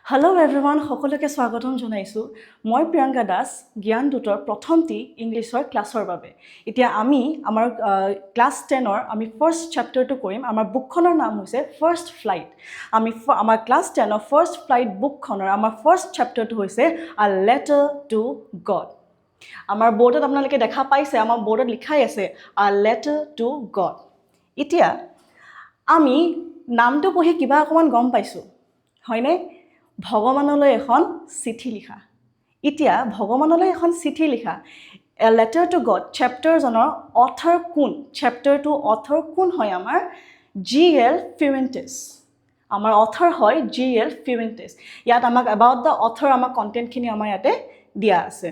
Hello everyone, সকলোকে স্বাগতম জনাইছো। মই প্ৰিয়ংকা দাস, জ্ঞান দুতৰ প্ৰথমটি ইংলিছৰ ক্লাছৰ বাবে। এতিয়া আমি আমাৰ ক্লাছ 10ৰ আমি ফাৰ্ষ্ট চেপ্টাৰটো কৰিম। আমাৰ বুকখনৰ নাম হৈছে ফাৰ্ষ্ট ফ্লাইট। আমি আমাৰ ক্লাছ 10ৰ ফাৰ্ষ্ট ফ্লাইট বুকখনৰ আমাৰ ফাৰ্ষ্ট চেপ্টাৰটো হৈছে আ লেটাৰ টু গড। আমাৰ বৰ্ডত আপোনালোকে দেখা পাইছে, আমাৰ বৰ্ডত লিখাই আছে আ লেটাৰ টু গড। এতিয়া আমি নামটো পঢ়ি কিবা অকণমান গম পাইছোঁ, হয়নে? ভগৱানলৈ এখন চিঠি লিখা। এতিয়া ভগৱানলৈ এখন চিঠি লিখা এ লেটাৰ টু গড চেপ্টাৰজনৰ অথৰ কোন? চেপ্টাৰটো অথৰ কোন হয়? আমাৰ G.L. Fuentes। আমাৰ অথৰ হয় G.L. Fuentes। ইয়াত আমাক এবাউট দ্য অথৰ আমাৰ কণ্টেণ্টখিনি আমাৰ ইয়াতে দিয়া আছে।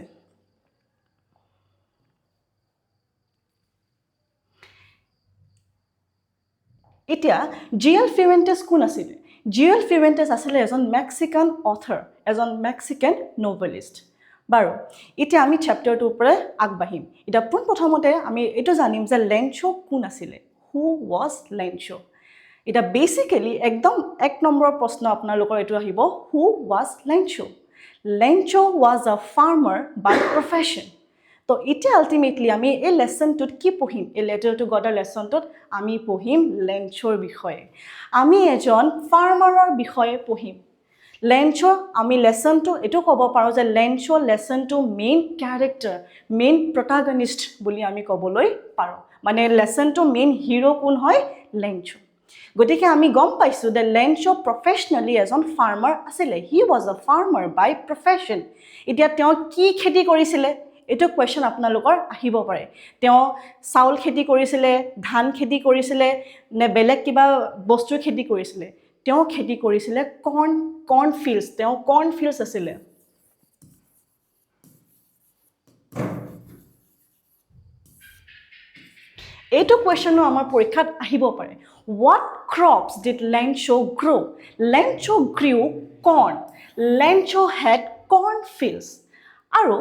এতিয়া G.L. Fuentes কোন আছিলে? G.L. Fuentes আছিলে এজন মেক্সিকান অথৰ, এজন মেক্সিকান নভেলিষ্ট। বাৰু, এতিয়া আমি চেপ্টাৰটোৰ পৰা আগবাঢ়িম। এতিয়া পোনপ্ৰথমতে আমি এইটো জানিম যে লেঞ্চো কোন আছিলে? হু ৱাজ লেঞ্চো? এতিয়া বেচিকেলি একদম 1 নম্বৰৰ প্ৰশ্ন আপোনালোকৰ এইটো আহিব, হু was Lencho? Lencho was a farmer by profession. তো এতিয়া আল্টিমেটলি আমি এই লেচনটোত কি পঢ়িম? এই লেটাৰ টু গডৰ লেচনটোত আমি পঢ়িম লেঞ্চোৰ বিষয়ে। আমি এজন ফাৰ্মাৰৰ বিষয়ে পঢ়িম। লেঞ্চো আমি লেচনটো এইটো ক'ব পাৰোঁ যে লেঞ্চো লেচনটো মেইন কেৰেক্টাৰ, মেইন প্ৰটাগনিষ্ট বুলি আমি ক'বলৈ পাৰোঁ। মানে লেচনটো মেইন হিৰো কোন হয়? লেঞ্চো। গতিকে আমি গম পাইছোঁ যে লেঞ্চো প্ৰফেশ্যনেলি এজন ফাৰ্মাৰ আছিলে। He was a farmer by profession. এতিয়া তেওঁ কি খেতি কৰিছিলে? এইটো কুৱেশ্যন আপোনালোকৰ আহিব পাৰে। তেওঁ চাউল খেতি কৰিছিলে, ধান খেতি কৰিছিলে, নে বেলেগ কিবা বস্তুৰ খেতি কৰিছিলে? তেওঁ খেতি কৰিছিলে কৰ্ণ ফিল্ডছ। তেওঁ কৰ্ণ ফিল্ডছ আছিলে। এইটো কুৱেশ্যনো আমাৰ পৰীক্ষাত আহিব পাৰে। What crops did Lencho grow? Lencho grew corn. Lencho had corn fields. আৰু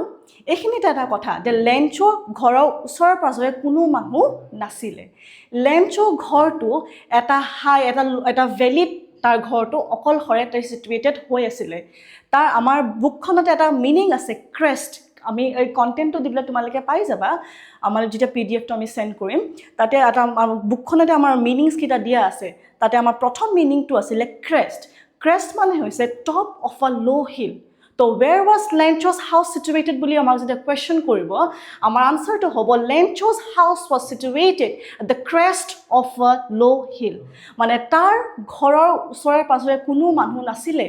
এইখিনিতে এটা কথা যে লেঞ্চো ঘৰৰ ওচৰে পাজৰে কোনো মানুহ নাছিলে। লেঞ্চো ঘৰটো এটা ভেলিত তাৰ ঘৰটো অকলশৰে চিটুৱেটেড হৈ আছিলে। তাৰ আমাৰ বুকখনতে এটা মিনিং আছে, ক্ৰেষ্ট। আমি এই কণ্টেণ্টটো দিলে তোমালোকে পাই যাবা। আমাৰ যেতিয়া PDF-টো আমি চেণ্ড কৰিম, তাতে এটা বুকখনতে আমাৰ মিনিংছকেইটা দিয়া আছে। তাতে আমাৰ প্ৰথম মিনিংটো আছিলে ক্ৰেষ্ট। ক্ৰেষ্ট মানে হৈছে টপ অফ আ ল' হিল। তো where was Lencho's house situated বুলি আমাক যেতিয়া কুৱেশ্যন কৰিব, আমাৰ আনচাৰটো হ'ব Lencho's house was situated at the crest of a low hill। মানে তাৰ ঘৰৰ ওচৰে পাজৰে কোনো মানুহ নাছিলে।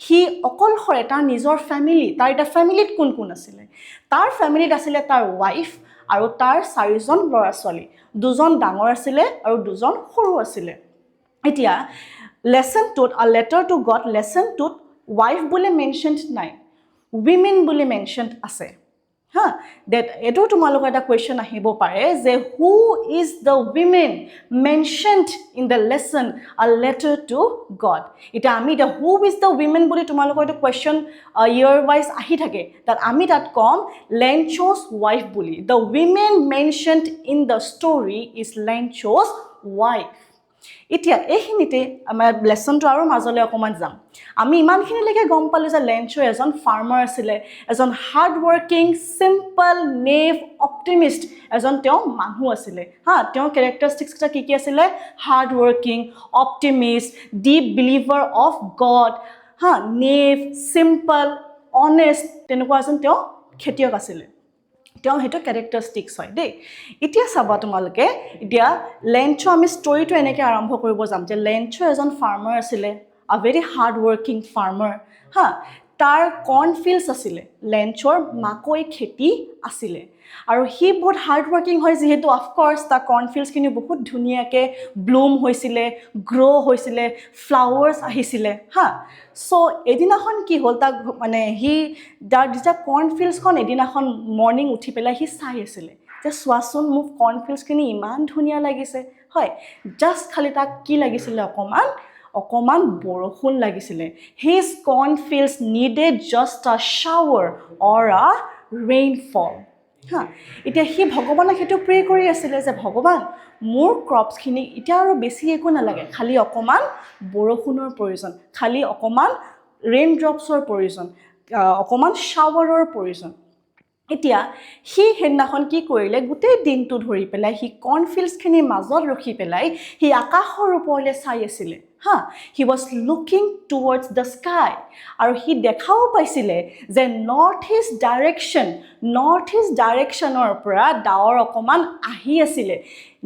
সি অকলশৰে তাৰ নিজৰ ফেমিলি, তাৰ এটা ফেমিলিত কোন কোন আছিলে? তাৰ ফেমিলিত আছিলে তাৰ ৱাইফ আৰু তাৰ 4জন ল'ৰা ছোৱালী। 2জন ডাঙৰ আছিলে আৰু 2জন সৰু আছিলে। এতিয়া লেচনটোত আ লেটাৰ টু গড লেচনটোত ৱাইফ বুলি মেনশ্যনড নাই, উইমেন বুলি মেনশ্যনড আছে। হা, এইটো তোমালোকৰ এটা কুৱেশ্যন আহিব পাৰে যে who is the women mentioned in the lesson a letter to God? এতিয়া আমি এতিয়া হু ইজ দ্য উইমেন বুলি তোমালোকৰ এইটো কুৱেশ্যন ইয়াৰ ৱাইজ আহি থাকে। আমি তাত ক'ম লেঞ্চোজ ৱাইফ বুলি। The women mentioned in the story is Lencho's wife. এতিয়া এইখিনিতে আমাৰ লেচনটো আৰু মাজলৈ অকণমান যাম। আমি ইমানখিনিলৈকে গম পালোঁ যে লেঞ্চো এজন ফাৰ্মাৰ আছিলে, এজন hard working, simple, naive, optimist এজন তেওঁ মানুহ আছিলে। হা, তেওঁৰ কেৰেক্টাৰিষ্টিক্সকেইটা কি আছিলে? Hard working, optimist, deep believer of God, হা, নেভ, চিম্পল, অনেষ্ট, তেনেকুৱা এজন তেওঁ খেতিয়ক আছিলে। তেওঁ সেইটো কেৰেক্টাৰিষ্টিক্স হয় দেই। এতিয়া চাবা তোমালোকে, এতিয়া লেঞ্চো আমি ষ্টৰিটো এনেকৈ আৰম্ভ কৰিব যাম যে লেঞ্চো এজন ফাৰ্মাৰ আছিলে, আ ভেৰি হাৰ্ড ৱৰ্কিং ফাৰ্মাৰ। হা, তাৰ কৰ্ণ ফিল্ডছ আছিলে, লেঞ্চোৰ মাকৈ খেতি আছিলে। আৰু সি বহুত হাৰ্ড ৱৰ্কিং হয় যিহেতু অফক'ৰ্ছ তাৰ কৰ্ণ ফিল্ডছখিনি বহুত ধুনীয়াকৈ ব্লুম হৈছিলে, গ্ৰ' হৈছিলে, ফ্লাৱাৰ্ছ আহিছিলে। হা, চ' এদিনাখন কি হ'ল, তাক মানে তাৰ যেতিয়া কৰ্ণ ফিল্ডছখন এদিনাখন মৰ্ণিং উঠি পেলাই সি চাই আছিলে যে চোৱাচোন মোক কৰ্ণ ফিল্ডছখিনি ইমান ধুনীয়া লাগিছে। হয়, জাষ্ট খালি তাক কি লাগিছিলে? অকণমান বৰষুণ লাগিছিলে। হিজ কৰ্ণ ফিল্ডছ নিডেড জাষ্ট আ শ্বাৱাৰ অৰ আ ৰেইনফল। হা, এতিয়া সি ভগৱানক সেইটো প্ৰে কৰি আছিলে যে ভগৱান, মোৰ ক্ৰপছখিনি এতিয়া আৰু বেছি একো নালাগে, খালি অকণমান বৰষুণৰ প্ৰয়োজন, খালি অকণমান ৰেইন ড্ৰপছৰ প্ৰয়োজন, অকণমান শ্বাৱাৰৰ প্ৰয়োজন। এতিয়া সি সেইদিনাখন কি কৰিলে, গোটেই দিনটো ধৰি পেলাই সি কৰ্ণফিল্ডছখিনিৰ মাজত ৰখি পেলাই সি আকাশৰ ওপৰলৈ চাই আছিলে হা। He was looking towards the sky, আৰু সি দেখাও পাইছিলে যে নৰ্থ ইষ্ট ডাইৰেকশ্যনৰ পৰা ডাৱৰ অকণমান আহি আছিলে।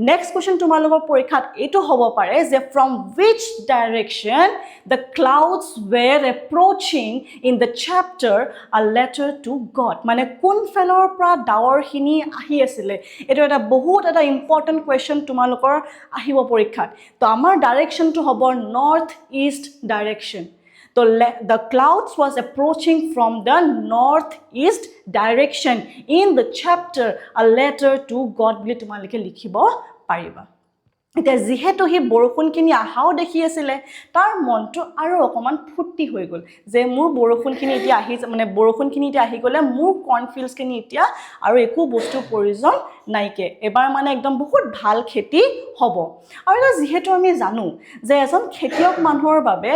নেক্সট কুৱেশ্যন তোমালোকৰ পৰীক্ষাত এইটো হ'ব পাৰে যে from which direction the clouds were approaching in the chapter a letter to God, মানে কোনফালৰ পৰা ডাৱৰখিনি আহি আছিলে। এইটো এটা বহুত এটা ইম্পৰ্টেণ্ট কুৱেশ্যন তোমালোকৰ আহিব পৰীক্ষাত। তো আমাৰ ডাইৰেকশ্যনটো হ'ব north east direction. So the clouds was approaching from the northeast direction in the chapter a letter to God বুলি তোমালোকে লিখিব পাৰিবা। এতিয়া যিহেতু সি বৰষুণখিনি আহাও দেখি আছিলে, তাৰ মনটো আৰু অকণমান ফূৰ্তি হৈ গ'ল যে মোৰ বৰষুণখিনি এতিয়া আহি গ'লে মোৰ কৰ্ণফিল্ডছখিনি এতিয়া আৰু একো বস্তুৰ প্ৰয়োজন নাইকে, এবাৰ মানে একদম বহুত ভাল খেতি হ'ব। আৰু এতিয়া যিহেতু আমি জানো যে এজন খেতিয়ক মানুহৰ বাবে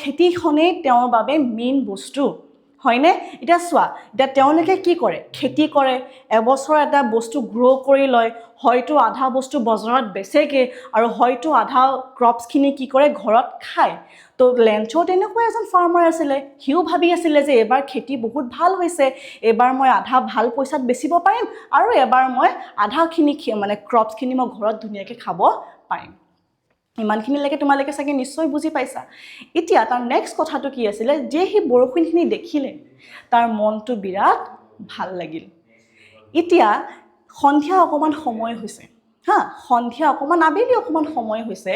খেতিখনেই তেওঁৰ বাবে মেইন বস্তু, হয়নে? এতিয়া চোৱা, এতিয়া তেওঁলোকে কি কৰে, খেতি কৰে, এবছৰ এটা বস্তু গ্ৰ' কৰি লয়, হয়তো আধা বস্তু বজাৰত বেচেগৈ আৰু হয়তো আধা ক্ৰপছখিনি কি কৰে ঘৰত খায়। তো লেঞ্চো তেনেকুৱা এজন ফাৰ্মাৰ আছিলে, সিও ভাবি আছিলে যে এইবাৰ খেতি বহুত ভাল হৈছে, এইবাৰ মই আধা ভাল পইচাত বেচিব পাৰিম আৰু এবাৰ মই আধাখিনি ক্ৰপছখিনি মই ঘৰত ধুনীয়াকৈ খাব পাৰিম। ইমানখিনিলৈকে তোমালোকে চাগে নিশ্চয় বুজি পাইছা। এতিয়া তাৰ নেক্সট কথাটো কি আছিলে, যে সি বৰষুণখিনি দেখিলে তাৰ মনটো বিৰাট ভাল লাগিল। এতিয়া সন্ধিয়া অকণমান সময় হৈছে হা, সন্ধিয়া অকণমান আবেলি অকণমান সময় হৈছে।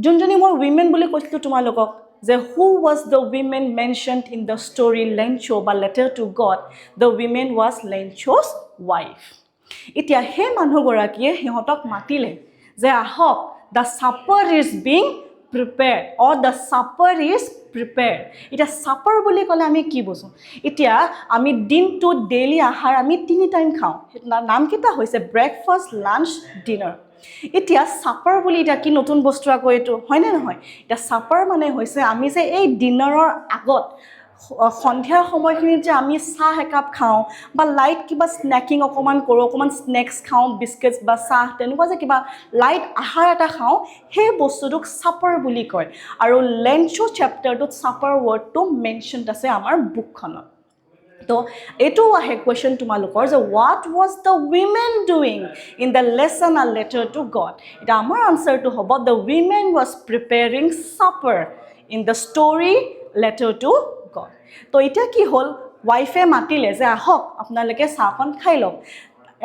যোনজনী মই উইমেন বুলি কৈছিলোঁ তোমালোকক যে who was the women mentioned in the story Lencho বা letter to God, the women was Lencho's wife. এতিয়া সেই মানুহগৰাকীয়ে সিহঁতক মাতিলে যে আহক, the supper is being prepared or the supper is prepared. এতিয়া supper বুলি ক'লে আমি কি বুজো? এতিয়া আমি দিনটোত ডেইলি আহাৰ আমি 3 টাইম খাওঁ, নামকেইটা হৈছে ব্ৰেকফাষ্ট, লাঞ্চ, ডিনাৰ। এতিয়া চাপাৰ বুলি এতিয়া কি নতুন বস্তু আকৌ এইটো, হয়নে নহয়? এতিয়া চাপাৰ মানে হৈছে আমি যে এই ডিনাৰৰ আগত সন্ধিয়াৰ সময়খিনিত যে আমি চাহ একাপ খাওঁ বা লাইট কিবা স্নেকিং অকণমান কৰোঁ, অকণমান স্নেক্স খাওঁ, বিস্কিটছ বা চাহ তেনেকুৱা যে কিবা লাইট আহাৰ এটা খাওঁ, সেই বস্তুটোক চাপাৰ বুলি কয়। আৰু লেঞ্চো চেপ্টাৰটোত চাপাৰ ৱৰ্ডটো মেনশ্যনড আছে আমাৰ বুকখনত। তো এইটো আহে কুৱেশ্যন তোমালোকৰ যে what was the women doing in the lesson a letter to God. এতিয়া আমাৰ আনচাৰটো হ'ব the women was preparing চাপাৰ in the story letter to god. তো এতিয়া কি হ'ল, ৱাইফে মাতিলে যে আহক আপোনালোকে চাহখন খাই লওক।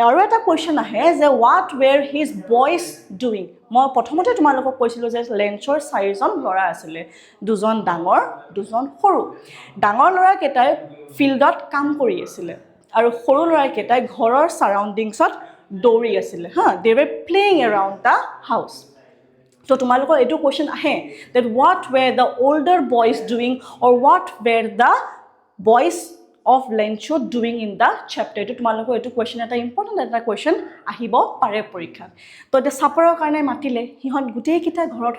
আৰু এটা কুৱেশ্যন আহে যে হোৱাট ৱেৰ হিজ বইজ ডুইং। মই প্ৰথমতে তোমালোকক কৈছিলোঁ যে লেঞ্চৰ 4জন ল'ৰা আছিলে, 2জন ডাঙৰ 2জন সৰু। ডাঙৰ ল'ৰাকেইটাই ফিল্ডত কাম কৰি আছিলে আৰু সৰু ল'ৰাকেইটাই ঘৰৰ ছাৰাউণ্ডিংছত দৌৰি আছিলে হা, they were playing around the house. তো তোমালোকৰ এইটো কুৱেশ্যন আহে that what were the older boys doing or what were the boys of Lencho doing in the chapter. এইটো তোমালোকৰ এইটো কুৱেশ্যন এটা ইম্পৰ্টেণ্ট এটা কুৱেশ্যন আহিব পাৰে পৰীক্ষাত। তো এতিয়া চাপৰৰ কাৰণে মাতিলে, সিহঁত গোটেইকেইটা ঘৰত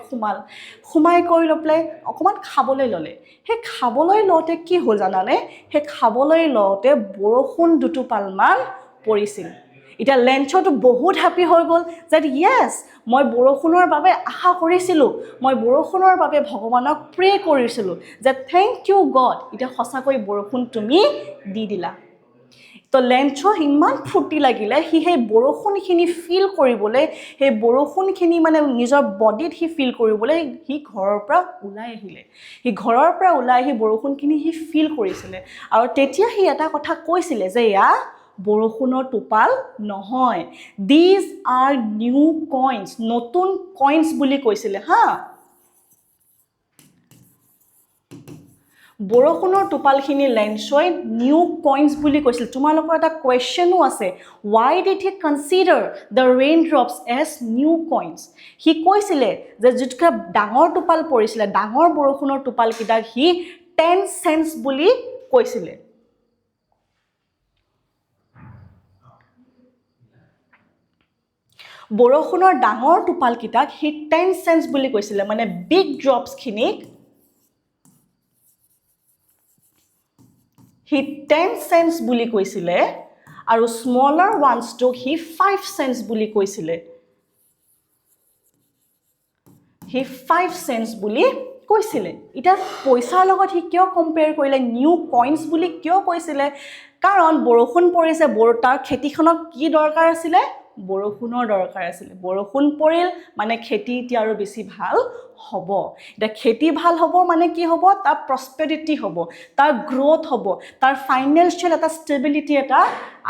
সোমাই কৰি লৈ পেলাই অকণমান খাবলৈ ল'লে। সেই খাবলৈ লওঁতে কি হ'ল জানানে, সেই খাবলৈ লওঁতে বৰষুণ দুটোপালমান পৰিছিল। এতিয়া লেঞ্চোটো বহুত হেপী হৈ গ'ল যে য়েছ, মই বৰষুণৰ বাবে আশা কৰিছিলোঁ, মই বৰষুণৰ বাবে ভগৱানক প্ৰে কৰিছিলোঁ যে থেংক ইউ গড, এতিয়া সঁচাকৈ বৰষুণ তুমি দি দিলা। তো লেঞ্চো ইমান ফূৰ্তি লাগিলে, সি সেই বৰষুণখিনি ফিল কৰিবলৈ, সেই বৰষুণখিনি মানে নিজৰ বডিত সি ফিল কৰিবলৈ সি ঘৰৰ পৰা ওলাই আহিলে। সি ঘৰৰ পৰা ওলাই আহি বৰষুণখিনি সি ফিল কৰিছিলে আৰু তেতিয়া সি এটা কথা কৈছিলে যে এয়া বৰষুণৰ টোপাল নহয়, দিজ আৰ নিউ কইনছ, নতুন কইনছ বুলি কৈছিলে হা। বৰষুণৰ টোপালখিনি লেঞ্চই নিউ কইনছ বুলি কৈছিল। তোমালোকৰ এটা কুৱেশ্যনো আছে, why did he consider the rain drops as new coins. সি কৈছিলে যে যিটো ডাঙৰ টোপাল পৰিছিলে, ডাঙৰ বৰষুণৰ টোপালকেইটাক সি 10 চেন্স বুলি কৈছিলে। বৰষুণৰ ডাঙৰ টোপালকেইটাক সি 10 চেন্স বুলি কৈছিলে, মানে বিগ ড্ৰপছখিনিক হি 10 cents বুলি কৈছিলে আৰু স্মলাৰ ওৱান্সটো হি 5 cents বুলি কৈছিলে হি 5 cents বুলি কৈছিলে এটা পইচাৰ লগত হি কিয় কম্পেয়াৰ কৰিলে নিউ কইন্স বুলি কিয় কৈছিলে কাৰণ বৰষুণ পৰিছে তাৰ খেতিখনক কি দৰকাৰ আছিল বৰষুণৰ দৰকাৰ আছিল বৰষুণ পৰিল মানে খেতি এতিয়া আৰু বেছি ভাল হ'ব এটা খেতি ভাল হ'ব মানে কি হ'ব তাৰ প্ৰসপেৰিটি হ'ব তাৰ গ্ৰোথ হ'ব তাৰ ফাইনান্সিয়াল এটা ষ্টেবিলিটি এটা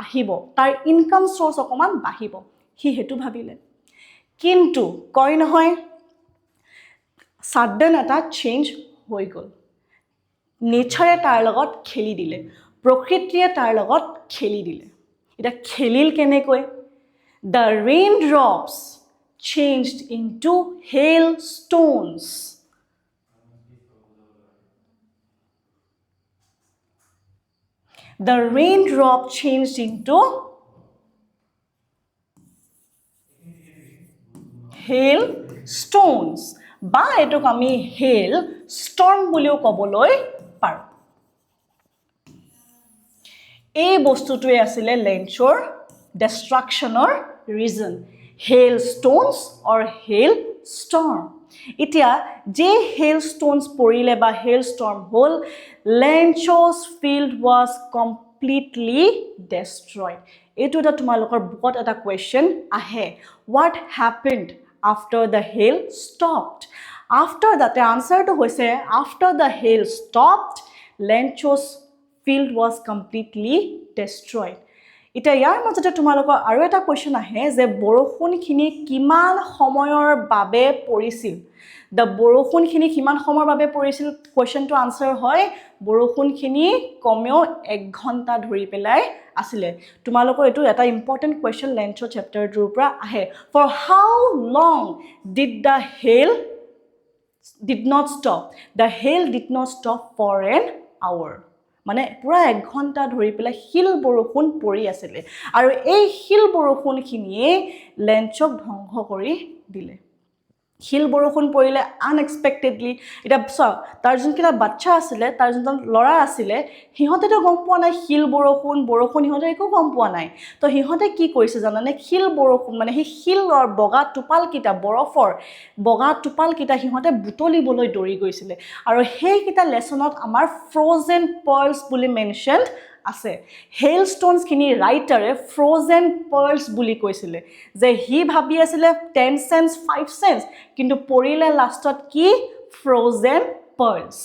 আহিব তাৰ ইনকাম সোৰ্স অকমান বাঢ়িব হি হেতু ভাবিলে কিন্তু কয় নহয় sudden এটা চেঞ্জ হৈ গল নেচাৰে তাৰ লগত খেলি দিলে প্ৰকৃতিয়ে তাৰ লগত খেলি দিলে এটা খেলিল কেনেকৈ the raindrops changed into hailstones the raindrop changed into hailstones বা এটোক আমি হেল storm বুলিও কবলৈ পাৰো এই বস্তুটোৱে আছিল লেঞ্চৰ destructionৰ reason hailstones or hailstorm এতিয়া যে hailstones পৰিলে বা hailstorm hall Lencho's field was completely destroyed এইটো এটা তোমালোকৰ বহুত এটা question আহে what happened after the hail stopped after that the answer to hoise after the hail stopped Lencho's field was completely destroyed এটা ইয়াৰ মাজতে তোমালোকৰ আৰু এটা কোৱেশ্চন আহে যে বৰষুণখিনি কিমান সময়ৰ বাবে পৰিছিল the বৰষুণখিনি কিমান সময়ৰ বাবে পৰিছিল কোৱেশ্চনটো আনসাৰ হয় বৰষুণখিনি কমেও 1 ঘণ্টা ধৰি পেলাই আছিলে তোমালোকৰ এটো এটা ইম্পৰ্টেন্ট কোৱেশ্চন লেঞ্চৰ চেপ্টাৰটোৰ পৰা আহে for how long did the hail did not stop the hail did not stop for an hour মানে পুৰা 1 ঘণ্টা ধৰি পেলাই হিল বৰষুণ পৰি আছিল আৰু এই হিল বৰষুণখিনিয়ে লেঞ্চক ধ্বংস কৰি দিলে হিল বৰষুণ পৰিলে আনএক্সপেক্টেডলি এটা তাৰ যোনকিটা বাচ্চা আছিল তাৰ যোন লৰা আছিল হিহতেটো গম পোৱা নাই হিল বৰষুণ হিহতে একো গম পোৱা নাই তো হিহতে কি কৰিছে জানানে হিল বৰষুণ মানে হি হিলৰ বগা টুপাল কিটা বৰফৰ বগা টুপাল কিটা হিহতে বুটলিবলৈ দৰি গৈছিল আৰু সেই কিটা লেসনত আমাৰ ফ্ৰোজেন পাৰ্লস বুলি মেনশনড আছে hailstones খিনি ৰাইটাৰে ফ্ৰোজেন পাৰ্লস বুলি কৈছিল যে হি ভাবি আছিল 10 cents 5 cents কিন্তু পৰিলে লাষ্টত কি ফ্ৰোজেন পাৰ্লস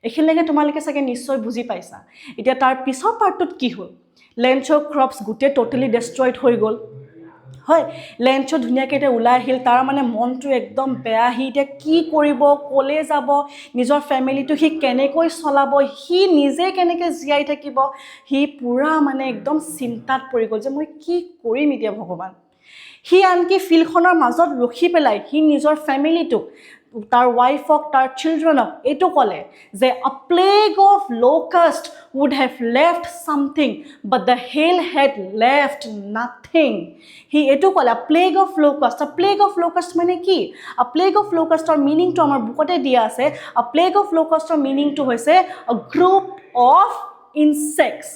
এখিনলৈকে তোমালোকে সাকে নিশ্চয় বুজি পাইছা এতিয়া তাৰ পিছৰ পাৰ্টত কি হ'ল লেঞ্চৰ ক্ৰপস গুটে টোটালি ডিস্ট্ৰয়ড হৈ গল হয় লেঞ্চো ধুনিয়াকে এটা উলাই আহিল তাৰ মানে মনটো একদম বেয়া হি এটা কি কৰিব কোলে যাব নিজৰ ফ্যামিলিটো হি কেনেকৈ চলাব হি নিজে কেনেকৈ জিয়াই থাকিব হি পুৰা মানে একদম চিন্তাত পৰি গল যে মই কি কৰিম এতিয়া ভগৱান হি আনকি ফিলখনৰ মাজত ৰখি পেলাই হি নিজৰ ফ্যামিলিটো তাৰ ওয়াইফক তাৰ চিলড্ৰেনক এটো কলে যে a plague of locust would have left something but the hail had left nothing হি এটো কলে a plague of locust মানে কি a plague of locust or meaning to আমাৰ বুকতে দিয়া আছে a plague of locust or meaning to হৈছে a group of insects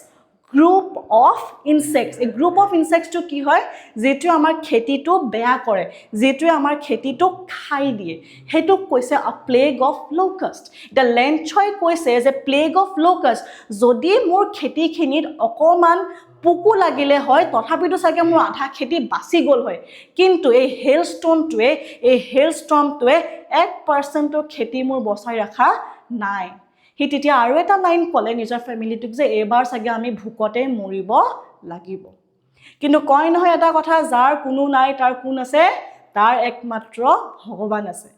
a group of insects to কি হয় যেটো আমাৰ খেতিটো বেয়া কৰে যেটো আমাৰ খেতিটো খাই দিয়ে হেতু কৈছে a plague of locust the লেঞ্চই কৈছে যে plague of locust যদি মোৰ খেতিখিনিত অকমান পুকু লাগিলে হয় তথাপিতো সাকে মোৰ আধা খেতি বাসি গল হয় কিন্তু এই হেলস্টৰ্মটোৱে 1% খেতি মোৰ বচাই ৰাখা নাই হি তেতিয়া আৰু এটা লাইন কলে নিজৰ ফ্যামিলিটোক যে এবাৰ সাগে আমি ভুকতে মৰিব লাগিব কিন্তু কয় নহয় এটা কথা যাৰ কোনো নাই তাৰ কোন আছে তাৰ একমাত্ৰ ভগৱান আছে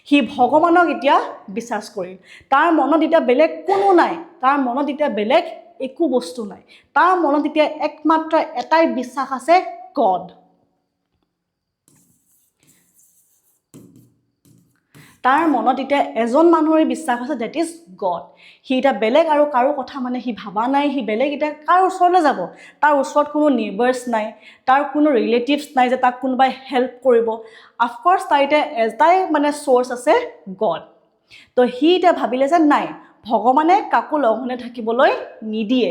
হি ভগৱানক এতিয়া বিশ্বাস কৰিল তাৰ মনত এতিয়া বেলেগ কোনো নাই তাৰ মনত এতিয়া বেলেগ একো বস্তু নাই তাৰ মনত এতিয়া একমাত্ৰ এটাই বিশ্বাস আছে গড তাৰ মনত এতিয়া এজন মানুহৰ বিশ্বাস আছে দ্যাট ইজ গড হি এটা বেলেগ আৰু কাৰো কথা মানে হি ভাবা নাই হি বেলেগ এটা কাৰ ওচৰলৈ যাব তাৰ ওচৰত কোনো নেইবাৰ্স নাই তাৰ কোনো ৰিলেটিভস নাই যে তাক কোনোবাই হেল্প কৰিব অফ কোৰ্স তাইতে এটাই মানে সোৰ্স আছে গড তো হি এটা ভাবিলে যে নাই ভগৱানে কাকো লঘোণে থাকিবলৈ নিদিয়ে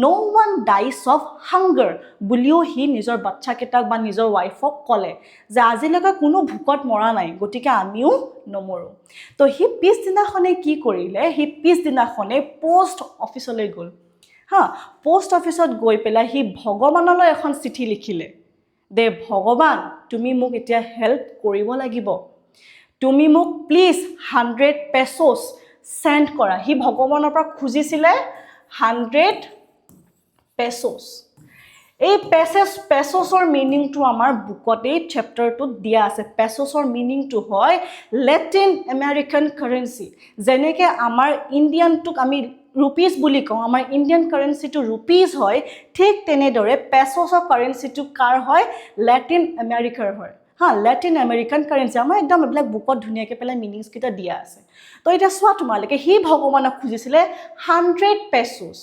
no one dies of hunger বুলিও সি নিজৰ বাচ্চাকেইটাক বা নিজৰ ৱাইফক ক'লে যে আজিলৈকে কোনো ভোকত মৰা নাই গতিকে আমিও নমৰো তো সি পিছদিনাখনে কি কৰিলে সি পিছদিনাখনে পোষ্ট অফিচলৈ গ'ল হা পোষ্ট অফিচত গৈ পেলাই সি ভগৱানলৈ এখন চিঠি লিখিলে দে ভগৱান তুমি মোক এতিয়া হেল্প কৰিব লাগিব তুমি মোক প্লিজ 100 pesos সেন্ড কৰা হি ভগৱানৰ পৰা খুজিছিলে 100 pesos এই পেসোছৰ মিনিংটো আমাৰ বুকত এই চেপ্টাৰটোত দিয়া আছে পেসোছৰ মিনিংটো হয় লেটিন আমেৰিকান কাৰেন্সি যেনেকৈ আমাৰ ইণ্ডিয়ানটোক আমি rupees বুলি কওঁ আমাৰ ইণ্ডিয়ান কাৰেন্সিটো rupees হয় ঠিক তেনেদৰে পেসোছৰ কাৰেন্সিটো কাৰ হয় লেটিন আমেৰিকাৰ হয় হা লেটিন আমেৰিকান কাৰেন্সি আমাৰ একদম এইবিলাক বুকত ধুনীয়াকৈ পেলাই মিনিংছ কেইটা দিয়া আছে তো এটা চোৱা তোমালোকে হি ভগৱানক খুজিছিলে 100 pesos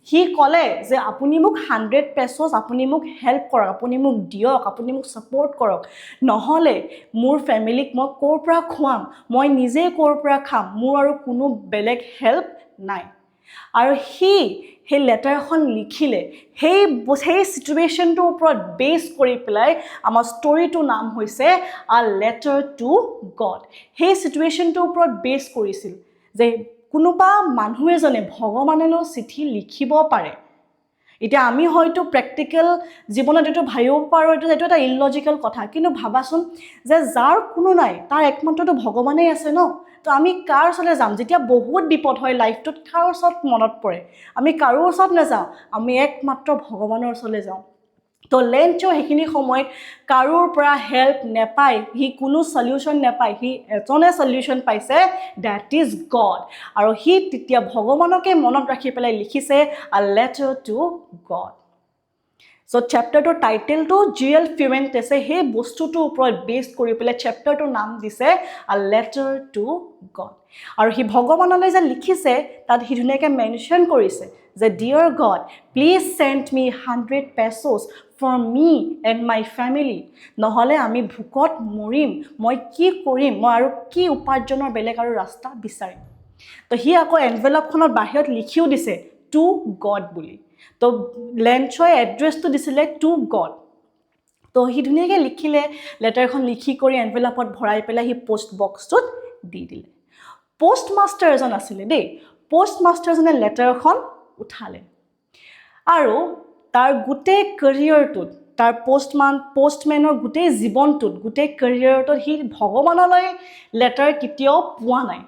হি ক'লে যে আপুনি মোক 100 pesos আপুনি মোক হেল্প কৰক আপুনি মোক দিয়ক আপুনি মোক সাপোৰ্ট কৰক নহলে মোৰ ফ্যামিলিক মই কোৰ পৰা খুৱাম মই নিজে কোৰ পৰা খাম মোৰ আৰু কোনো বেলেগ হেল্প নাই আৰু হে লেটাৰখন লিখিলে সেই সিচুৱেশনটোৰ ওপৰত বেস কৰি পেলাই আমাৰ ষ্টৰীটো নাম হৈছে আ লেটাৰ টু গড সেই সিচুৱেশনটোৰ ওপৰত বেস কৰিছিল যে কোনোবা মানুহ এজনে ভগৱানলৈ চিঠি লিখিব পাৰে এতিয়া আমি হয়তো প্ৰ্যাকটিক্যাল জীৱনত এটো ভাবিব পাৰো এটো এটা ইলজিক্যাল কথা কিন্তু ভাবাচোন যে যাৰ কোনো নাই তাৰ একমাত্ৰটো ভগৱানেই আছে ন তো আমি কাৰ ওচৰলৈ যাম যেতিয়া বহুত বিপদ হয় লাইফটোত কাৰ ওচৰত মনত পৰে আমি কাৰো ওচৰত নাযাওঁ আমি একমাত্ৰ ভগৱানৰ ওচৰলৈ যাওঁ তো লেঞ্চো হেখিনি সময়ত কাৰোৰ পৰা হেল্প নেপায় হি কোনো সলিউশন নেপায় হি এজনে সলিউশন পাইছে দ্যাট ইজ গড আৰু হি তেতিয়া ভগৱানকে মনত ৰাখি পেলাই লিখিছে a letter to God so চেপ্টাৰটোৰ টাইটেলটো জিএল ফিউমেন্টেছে সেই বস্তুটোৰ ওপৰত বেস কৰি পেলাই চেপ্টাৰটোৰ নাম দিছে আ লেটাৰ টু গড আৰু হি ভগৱানলৈ যে লিখিছে তাত হি ধুনীয়াকৈ মেনশন কৰিছে যে dear god please send me 100 pesos for me and my family নহলে আমি ভুকত মৰিম মই কি কৰিম মই আৰু কি উপাৰ্জনৰ বেলেগ আৰু ৰাস্তা বিচাৰিম তো হি আকৌ এনভেলপখনত বাহিৰত লিখিও দিছে টু গড বুলি তো লেঞ্চয় এড্ৰেছটো দিছিলে টু গড তো হি ধুনীয়াকৈ লিখিলে লেটাৰখন লিখি কৰি এনভেলপত ভৰাই পেলাই হি পোষ্ট বক্সটোত দি দিলে পোষ্ট মাষ্টাৰ এজন আছিলে দেই পোষ্ট মাষ্টাৰজনে লেটাৰখন উঠালে আৰু তাৰ গোটেই কেৰিয়াৰটোত তাৰ পোষ্টমেনৰ গোটেই জীৱনটোত গোটেই কেৰিয়াৰটোত হি ভগৱানলৈ লেটাৰ কেতিয়াও পোৱা নাই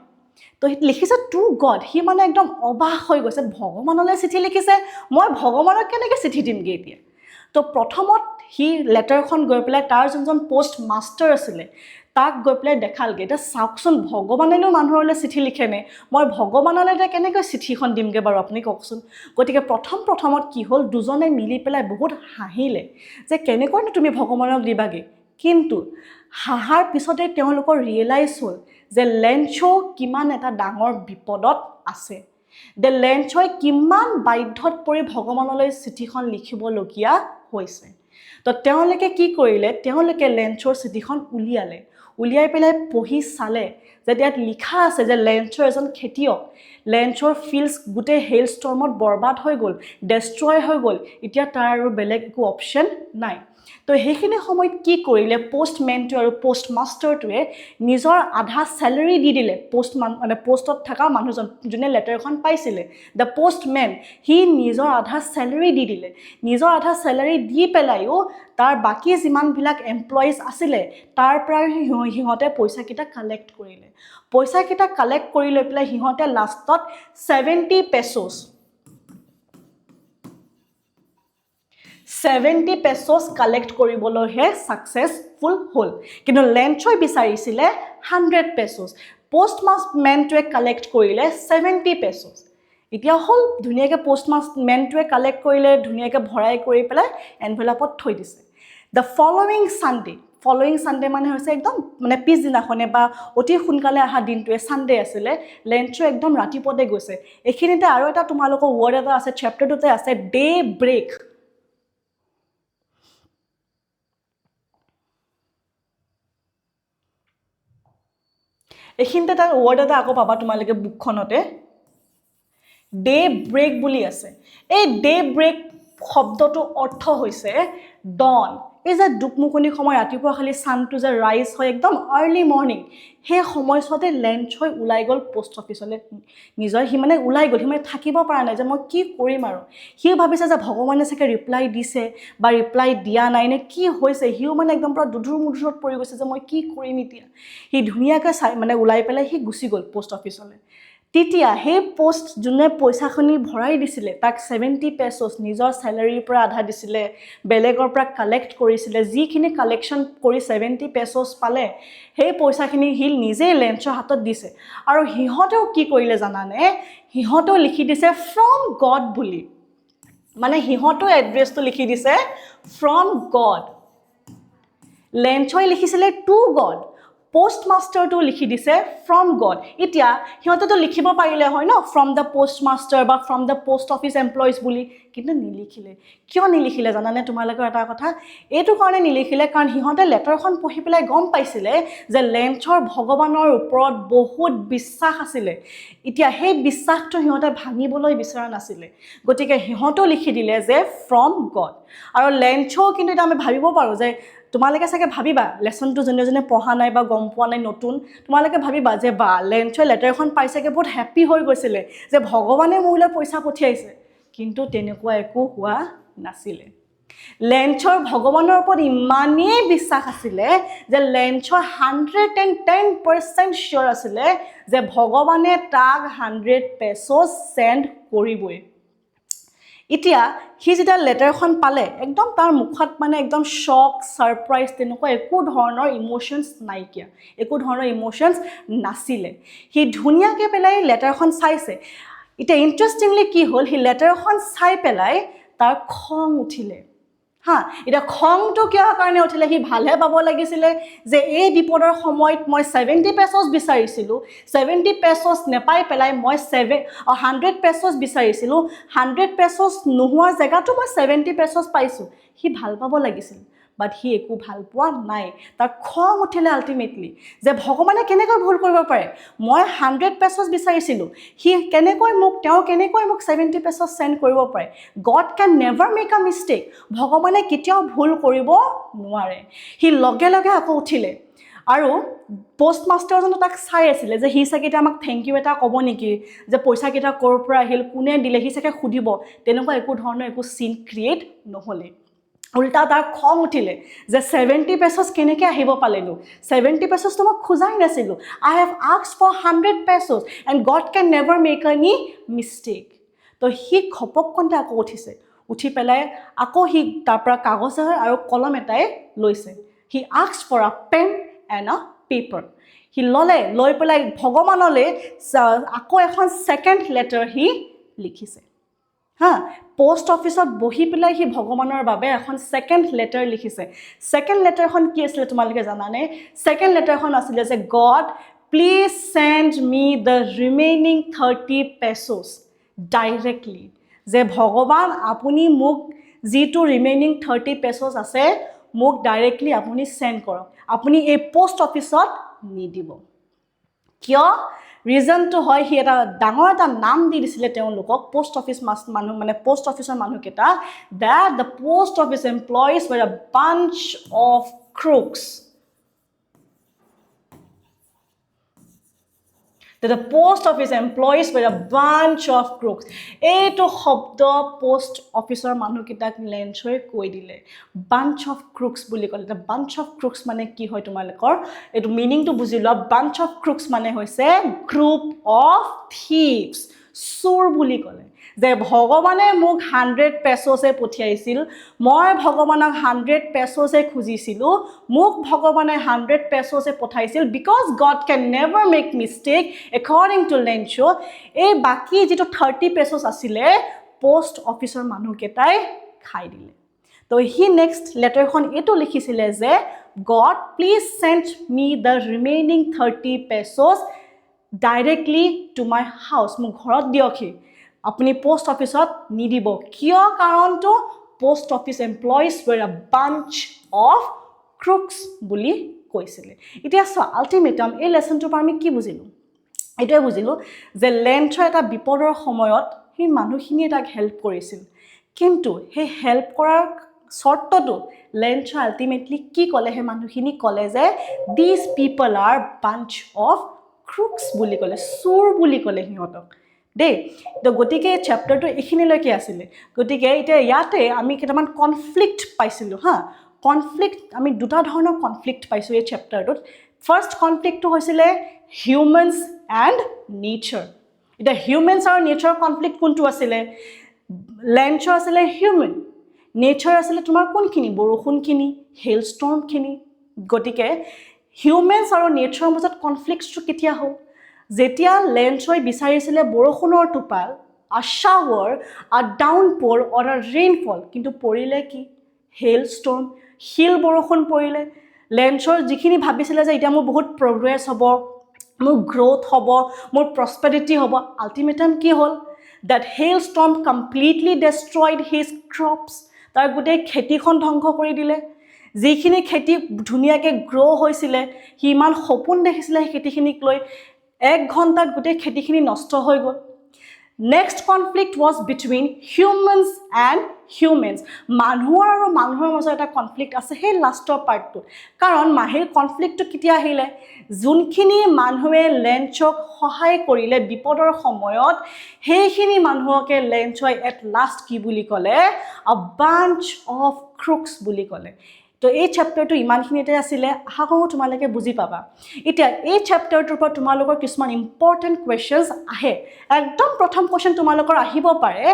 তো হি লিখিছে টু গড হি মানে একদম অবাক হৈ গৈছে ভগৱানলৈ চিঠি লিখিছে মই ভগৱানক কেনেকৈ চিঠি দিমগে এতিয়া তো প্ৰথমত হি লেটাৰখন গৈ পেলাই তাৰ যোনজন পোষ্ট মাষ্টাৰ আছিলে তাক গৈ পেলাই দেখালগে এটা চাওকচোন ভগৱানেনো মানুহলৈ চিঠি লিখেনে মই ভগৱানলৈ কেনেকৈ চিঠিখন দিমগে বাৰু আপুনি কওকচোন গতিকে প্ৰথমত কি হ'ল দুজনে মিলি পেলাই বহুত হাঁহিলে যে কেনেকৈনো তুমি ভগৱানক দিবাগে কিন্তু হাহাৰ পিছতে তেওঁলোকৰ ৰিয়েলাইজ হ'ল যে লেঞ্চো কিমান এটা ডাঙৰ বিপদত আছে যে লেঞ্চই কিমান বাধ্যত পৰি ভগৱানলৈ চিঠিখন লিখিবলগীয়া হৈছে তো তেওঁলোকে কি কৰিলে তেওঁলোকে লেঞ্চৰ চিঠিখন উলিয়াই পেলাই পঢ়ি চালে যে ইয়াত লিখা আছে যে লেঞ্চৰ এজন খেতিয়ক লেঞ্চৰ ফিল্ডছ গোটেই হেল ষ্টৰ্মত বৰবাদ হৈ গ'ল ডেষ্ট্ৰয় হৈ গ'ল এতিয়া তাৰ আৰু বেলেগ একো অপশ্যন নাই তো সেইখিনি সময়ত কি কৰিলে পোষ্টমেনটো আৰু পোষ্ট মাষ্টাৰটোৱে নিজৰ আধা স্যালাৰি দি দিলে পোষ্টত থকা মানুহজন যোনে লেটাৰখন পাইছিলে দ্য পোষ্টমেন হি নিজৰ আধা স্যালাৰি দি দিলে নিজৰ আধা স্যালাৰি দি পেলাইও তাৰ বাকি যিমানবিলাক এমপ্লয়িজ আছিলে তাৰ পৰা সিহঁতে পইচাকেইটা কালেক্ট কৰিলে পইচাকেইটা কালেক্ট কৰি লৈ পেলাই সিহঁতে লাষ্টত 70 pesos 70 pesos কালেক্ট কৰিবলৈহে সাকসেসফুল হ'ল কিন্তু লেঞ্চই বিচাৰিছিলে 100 pesos পোষ্টমেনটোৱে কালেক্ট কৰিলে 70 pesos এতিয়া হ'ল ধুনীয়াকৈ পোষ্টমেনটোৱে কালেক্ট কৰিলে ধুনীয়াকৈ ভৰাই কৰি পেলাই এনভেলপত থৈ দিছে দ্য ফলোইং সানডে মানে হৈছে একদম মানে পিছদিনাখনে বা অতি সোনকালে অহা দিনটোৱে সানডে আছিলে লেঞ্চো একদম ৰাতিপুৱাতে গৈছে এইখিনিতে আৰু এটা তোমালোকৰ ৱৰ্ড এটা আছে চেপ্টাৰটোতে আছে ডে ব্ৰেক এইখিনিতে এটা ৱৰ্ড এটা আকৌ পাবা তোমালোকে বুকখনতে ডে ব্ৰেক বুলি আছে এই ডে ব্ৰেক শব্দটো অৰ্থ হৈছে ডন এই যে দুকমুকনি সময় ৰাতিপুৱা খালি ছানটো যে ৰাইজ হয় একদম আৰ্লি মৰ্নিং সেই সময়ছোৱাতে লেঞ্চই ওলাই গ'ল পোষ্ট অফিচলৈ নিজৰ সি মানে ওলাই গ'ল সি মানে থাকিব পৰা নাই যে মই কি কৰিম আৰু সিও ভাবিছে যে ভগৱানে চাগে ৰিপ্লাই দিছে বা ৰিপ্লাই দিয়া নাই নে কি হৈছে সিও মানে একদম পুৰা দুধুৰ মুধুৰত পৰি গৈছে যে মই কি কৰিম এতিয়া সি ধুনীয়াকৈ চাই মানে ওলাই পেলাই সি গুচি গ'ল পোষ্ট অফিচলৈ তেতিয়া সেই পোষ্ট যোনে পইচাখিনি ভৰাই দিছিলে তাক 70 পেছছ নিজৰ চেলাৰীৰ পৰা আধা দিছিলে বেলেগৰ পৰা কালেক্ট কৰিছিলে যিখিনি কালেকশ্যন কৰি 70 পেছছ পালে সেই পইচাখিনি সি নিজে লেঞ্চৰ হাতত দিছে আৰু সিহঁতেও কি কৰিলে জানানে সিহঁতেও লিখি দিছে ফ্ৰম গড বুলি মানে সিহঁতেও এড্ৰেছটো লিখি দিছে ফ্ৰম গড লেঞ্চই লিখিছিলে টু গড পোষ্ট মাষ্টাৰটো লিখি দিছে ফ্ৰম গড এতিয়া সিহঁতেতো লিখিব পাৰিলে হয় ন ফ্ৰম দ্য পোষ্ট মাষ্টাৰ বা from the post office employees বুলি কিন্তু নিলিখিলে কিয় নিলিখিলে জানানে তোমালোকৰ এটা কথা এইটো কাৰণে নিলিখিলে কাৰণ সিহঁতে লেটাৰখন পঢ়ি পেলাই গম পাইছিলে যে লেঞ্চৰ ভগৱানৰ ওপৰত বহুত বিশ্বাস আছিলে এতিয়া সেই বিশ্বাসটো সিহঁতে ভাঙিবলৈ বিচৰা নাছিলে গতিকে সিহঁতেও লিখি দিলে যে ফ্ৰম গড আৰু লেঞ্চও কিন্তু এটা আমি ভাবিব পাৰোঁ যে তোমালোকে চাগে ভাবিবা লেসনটো যোনে পঢ়া নাই বা গম পোৱা নাই নতুন তোমালোকে ভাবিবা যে বা লেঞ্চৰ লেটাৰখন পাইছেগে বহুত হ্যাপি হৈ গৈছিলে যে ভগৱানে মোলৈ পইচা পঠিয়াইছে কিন্তু তেনেকুৱা একো হোৱা নাছিলে লেঞ্চৰ ভগৱানৰ ওপৰত ইমানেই বিশ্বাস আছিলে যে লেঞ্চৰ 110% চিয়ৰ আছিলে যে ভগৱানে তাক 100 পেছছ সেন্ড কৰিবই এতিয়া হি যেতিয়া লেটাৰখন পালে একদম তাৰ মুখত মানে একদম শক সাৰপ্ৰাইজ তেনেকুৱা একো ধৰণৰ ইমোশনছ নাইকিয়া একো ধৰণৰ ইমোশনছ নাছিলে হি ধুনীয়াকৈ পেলাই লেটাৰখন চাইছে এতিয়া ইন্টাৰেষ্টিংলি কি হ'ল হি লেটাৰখন চাই পেলাই তাৰ খং উঠিলে হা এটা খংটো কিয় কাৰণে উঠিলে হি ভালহে পাব লাগিছিলে যে এই বিপদৰ সময়ত মই 70 পেছছ বিচাৰিছিলো 70 পেছছ নেপাই পেলাই মই 100 পেছছ বিচাৰিছিলো 100 পেছছ নোহোৱা জেগাটো মই 70 পেছছ পাইছো হি ভাল পাব লাগিছিল বাট হি একো ভাল পোৱা নাই তাৰ খং উঠিলে আল্টিমেটলি যে ভগৱানে কেনেকৈ ভুল কৰিব পাৰে মই 100 পেছছ বিচাৰিছিলো হি কেনেকৈ মোক 70 পেছছ সেন্ড কৰিব পাৰে god can never make a mistake ভগৱানে কেতিয়াও ভুল কৰিব নোৱাৰে হি লগে লগে আকৌ উঠিলে আৰু পোষ্ট মাষ্টাৰজনে তাক চাই আছিলে যে হি চাগে আমাক থেংক ইউ এটা ক'ব নেকি যে পইচা কেইটা ক'ৰ পৰা আহিল কোনে দিলে হি চাগে সুধিব তেনেকুৱা একো ধৰণৰ একো সিন ক্ৰিয়েট নহলে উল্টা তাৰ খং উঠিলে যে 70 পেছছ কেনেকৈ আহিব পালেনো 70 পেছছটো মই খোজাই নাছিলোঁ I have asked for 100 pesos and God can never make any mistake তো সি খপককণতে আকৌ উঠিছে উঠি পেলাই আকৌ সি তাৰ পৰা কাগজ আৰু কলম এটাই লৈছে he asked for a pen and a paper he লৈ পেলাই ভগৱানলৈ আকৌ এখন ছেকেণ্ড লেটাৰ হি লিখিছে হা পোষ্ট অফিসত বহি পেলাই হি ভগৱানৰ বাবে এখন সেকেন্ড লেটাৰ লিখিছে সেকেন্ড লেটাৰখন কি আছিল তোমালোকে জানানে সেকেন্ড লেটাৰখন আছিল যে God please send me the remaining 30 pesos directly যে ভগৱান আপুনি মোক যিটো ৰিমেইনিং 30 পেছছ আছে মোক ডাইৰেক্টলি আপুনি সেন্ড কৰক আপুনি এই পোষ্ট অফিসত নিদিব কিয় ৰিজনটো হয় হি এটা ডাঙৰ এটা নাম দি দিছিলে তেওঁলোকক পোষ্ট অফিস মানুহ মানে পোষ্ট অফিসৰ মানুহকেইটা that the post office employees were a bunch of crooks that the post office employees were a bunch of crooks এইটো শব্দ পোষ্ট অফিসৰ মানুহকেইটাক লেঞ্চই কৈ দিলে bunch of crooks বুলি ক'লে এটা bunch of crooks মানে কি হয় তোমালোকৰ এইটো মিনিংটো বুজি লোৱা bunch of crooks মানে হৈছে group of thieves চোৰ বুলি ক'লে যে ভগৱানে মোক 100 পেছছে পঠিয়াইছিল মই ভগৱানক 100 পেছছে খুজিছিলো মোক ভগৱানে 100 পেছছে পঠাইছিল because God can never make mistake according to Lencho এই বাকি যেটো 30 পেছছ আছিল পোষ্ট অফিসৰ মানুহকেইটাই খাই দিলে তো হি নেক্সট লেটাৰখন এটো লিখিছিলে যে God please send me the remaining 30 pesos directly to my house মোক ঘৰত দিয়কহি আপুনি পোষ্ট অফিসত নিদিব কিয় কাৰণটো post office employees were a bunch of crooks বুলি কৈছিলে এতিয়া চোৱা আল্টিমেটাম এই লেসনটোৰ পৰা আমি কি বুজিলো এটাই বুজিলো যে লেঞ্চৰ এটা বিপদৰ সময়ত সেই মানুহখিনিয়ে তাক হেল্প কৰিছিল কিন্তু সেই হেল্প কৰাৰ শৰ্তটো লেঞ্চৰ আল্টিমেটলি কি ক'লে সেই মানুহখিনি ক'লে যে this people are bunch of crooks বুলি ক'লে চোৰ বুলি ক'লে সিহঁতক দেই তো গতিকে চেপ্টাৰটো এইখিনিলৈকে আছিলে গতিকে এতিয়া ইয়াতে আমি কেইটামান কনফ্লিক্ট পাইছিলোঁ হা কনফ্লিক্ট আমি দুটা ধৰণৰ কনফ্লিক্ট পাইছোঁ এই চেপ্টাৰটোত ফাৰ্ষ্ট কনফ্লিক্টটো হৈছিলে হিউমেনছ এণ্ড নেচাৰ এতিয়া হিউমেনছ আৰু নেচাৰৰ কনফ্লিক্ট কোনটো আছিলে লেঞ্চৰ আছিলে হিউমেন নেচাৰ আছিলে তোমাৰ কোনখিনি বৰষুণখিনি হেল ষ্টৰ্মখিনি গতিকে হিউমেনছ আৰু নেচাৰৰ মাজত কনফ্লিক্টটো কেতিয়া হ'ল যেতিয়া লেঞ্চই বিচাৰিছিলে বৰষুণৰ টোপাল আ শাৱাৰ আ ডাউনপ'ৰ অৰ আ ৰেইনফল কিন্তু পৰিলে কি হেল ষ্টৰ্ম শিল বৰষুণ পৰিলে লেঞ্চৰ যিখিনি ভাবিছিলে যে এতিয়া মোৰ বহুত প্ৰগ্ৰেছ হ'ব মোৰ গ্ৰোথ হ'ব মোৰ প্ৰস্পেৰিটি হ'ব আল্টিমেটাম কি হ'ল that hailstorm completely destroyed his crops তাৰ গোটেই খেতিখন ধ্বংস কৰি দিলে যিখিনি খেতি ধুনীয়াকৈ গ্ৰো হৈছিলে সি ইমান সপোন দেখিছিলে সেই খেতিখিনিক লৈ এক ঘণ্টাত গোটেই খেতিখিনি নষ্ট হৈ গ'ল next conflict was between humans and humans মানুহৰ আৰু মানুহৰ মাজত এটা কনফ্লিক্ট আছে সেই লাষ্টৰ পাৰ্টটো কাৰণ মাহিৰ কনফ্লিক্টটো কেতিয়া আহিলে যোনখিনি মানুহে লেঞ্চক সহায় কৰিলে বিপদৰ সময়ত সেইখিনি মানুহকে লেঞ্চই এট লাষ্ট কি বুলি ক'লে a bunch of crooks বুলি ক'লে তো এই চেপ্টাৰটো ইমানখিনিতে আছিলে আশা কৰোঁ তোমালোকে বুজি পাবা এতিয়া এই চেপ্টাৰটোৰ পৰা তোমালোকৰ কিছুমান ইম্পৰ্টেণ্ট কুৱেশ্যনছ আহে একদম প্ৰথম কুৱেশ্যন তোমালোকৰ আহিব পাৰে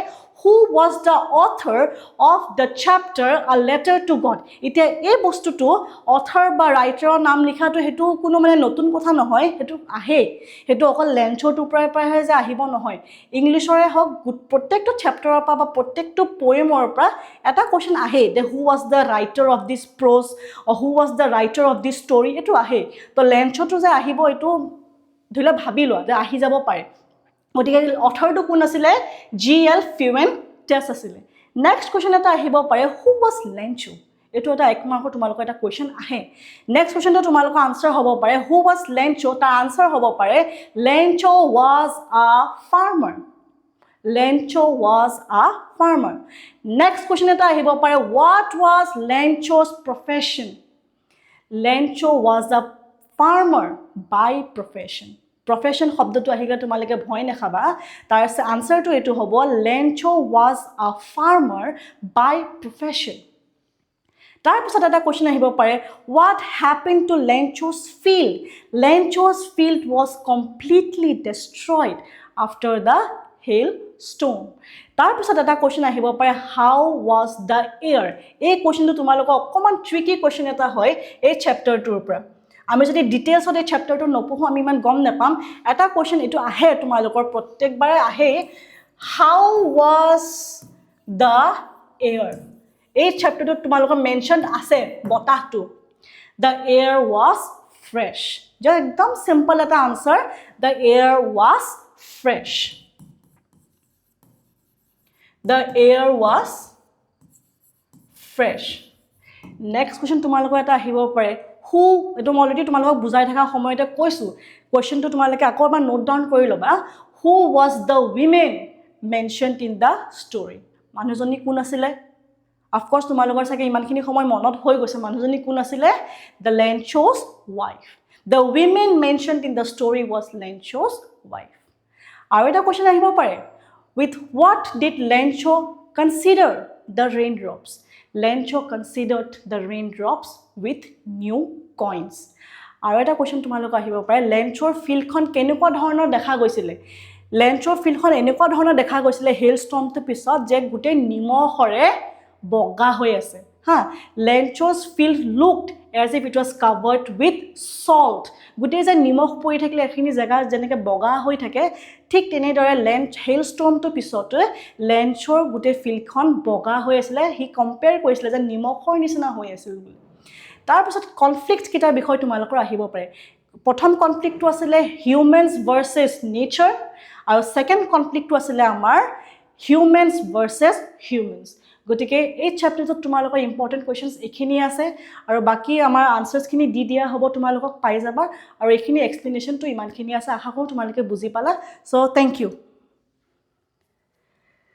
who was the author of the chapter a letter to God এতিয়া এই বস্তুটো অথৰ বা ৰাইটাৰৰ নাম লিখাটো হেতু কোনো মানে নতুন কথা নহয় হেতু আহে হেতু অকল লেঞ্চৰটোৰ পৰাই হয় যে আহিব নহয় ইংলিছৰে হওক প্ৰত্যেকটো চেপ্টাৰৰ পৰা বা প্ৰত্যেকটো পোয়েমৰ পৰা এটা কুৱেশ্যন আহে যে who was the writer of this prose or who was the writer of this story এটো আহে তো লেঞ্চৰটো যে আহিব এটো ধৰিলে ভাবি লোৱা যে আহি যাব পাৰে গতিকে অথৰটো কোন আছিলে জি.এল. ফিউয়েণ্টেছ আছিলে নেক্সট কুৱেশ্যন এটা আহিব পাৰে হু ৱাজ লেঞ্চো এটো এটা এক মাৰ্কৰ তোমালোকৰ এটা কুৱেশ্যন আহে নেক্সট কুৱেশ্যনটো তোমালোকৰ আনসাৰ হ'ব পাৰে হু ৱাজ লেঞ্চো তাৰ আনসাৰ হ'ব পাৰে Lencho was a farmer Lencho was a farmer next question এটা আহিব পাৰে what was Lencho's profession Lencho was a farmer by profession profession শব্দটো আহিলে তোমালোকে ভয় নাখাবা তাৰ আনসাৰটো এটো হ'ব Lencho was a farmer by profession তাৰ পিছত এটা কোৱেশ্চন আহিব পাৰে what happened to লেঞ্চোছ field লেঞ্চোছ field was completely destroyed after the hailstorm তাৰ পিছত এটা কোৱেশ্চন আহিব পাৰে how was the air এই কোৱেশ্চনটো তোমালোকৰ অকমান ট্ৰিকি কোৱেশ্চন এটা হয় এই চেপ্টাৰটোৰ পৰা আমি যদি ডিটেইলছত এই চেপ্টাৰটো নপঢ়ো আমি ইমান গম নাপাম এটা কোৱেশ্চন এটো আহে তোমালোকৰ প্ৰত্যেকবাৰে আহে হাউ ৱাজ দা এয়াৰ এই চেপ্টাৰটোত তোমালোকৰ মেনশন আছে বতাহটো দা এয়াৰ ৱাজ ফ্ৰেছ যে একদম সিম্পল এটা answer the air was fresh the air was fresh next question তোমালোকৰ এটা আহিব পাৰে who এটো মই অলৰেডি তোমালোকক বুজাই থকা সময়তে কৈছো কোৱেশ্চনটো তোমালোকে আকৌ এবাৰ নোট ডাউন কৰি লবা who was the women mentioned in the story মানুহজনী কোন আছিলে of course তোমালোকৰ চাগে ইমানখিনি সময় মনত হৈ গৈছে মানুহজনী কোন আছিলে the লেঞ্চোছ wife the women mentioned in the story was লেঞ্চোছ wife আৰু এটা কোৱেশ্চন আহিব পাৰে with what did Lencho consider the raindrops Lencho considered the raindrops with new coins আৰু এটা কোৱেশ্চন তোমালোক আহিব পাৰে লেঞ্চৰ ফিল্ডখন কেনেকুৱা ধৰণৰ দেখা গৈছিলে লেঞ্চৰ ফিল্ডখন এনেকুৱা ধৰণৰ দেখা গৈছিলে হেল ষ্টৰ্মটো পিছত যে গোটেই নিমখৰে বগা হৈ আছে হা Lencho's field looked as if it was covered with salt গোটেই যে নিমখ পৰি থাকিলে এখিনি জায়গা যেনেকে বগা হৈ থাকে ঠিক তেনেদৰে লেঞ্চ হেল ষ্টৰ্মটো পিছত লেঞ্চৰ গোটেই ফিল্ডখন বগা হৈ আছিল হি কম্পেয়াৰ কৰিছিল যে নিমখৰ নিচিনা হৈ আছিল বুলি তাৰ পিছত কনফ্লিক্ট কিটা বিষয় তোমালোকৰ আহিব পাৰে প্ৰথম কনফ্লিক্টটো আছিল হিউমেনছ ভাৰ্সেস নেচাৰ আৰু সেকেন্ড কনফ্লিক্টটো আছিল আমাৰ হিউমেনছ ভাৰ্চেছ হিউমেনছ গতিকে এই চেপ্টাৰটোত তোমালোকৰ ইম্পৰ্টেণ্ট কুৱেশ্যনছ এইখিনি আছে আৰু বাকী আমাৰ আনচাৰ্ছখিনি দি দিয়া হ'ব তোমালোকক পাই যাবা আৰু এইখিনি এক্সপ্লেনেশ্যনটো ইমানখিনি আছে আশা কৰোঁ তোমালোকে বুজি পালা চ' থেংক ইউ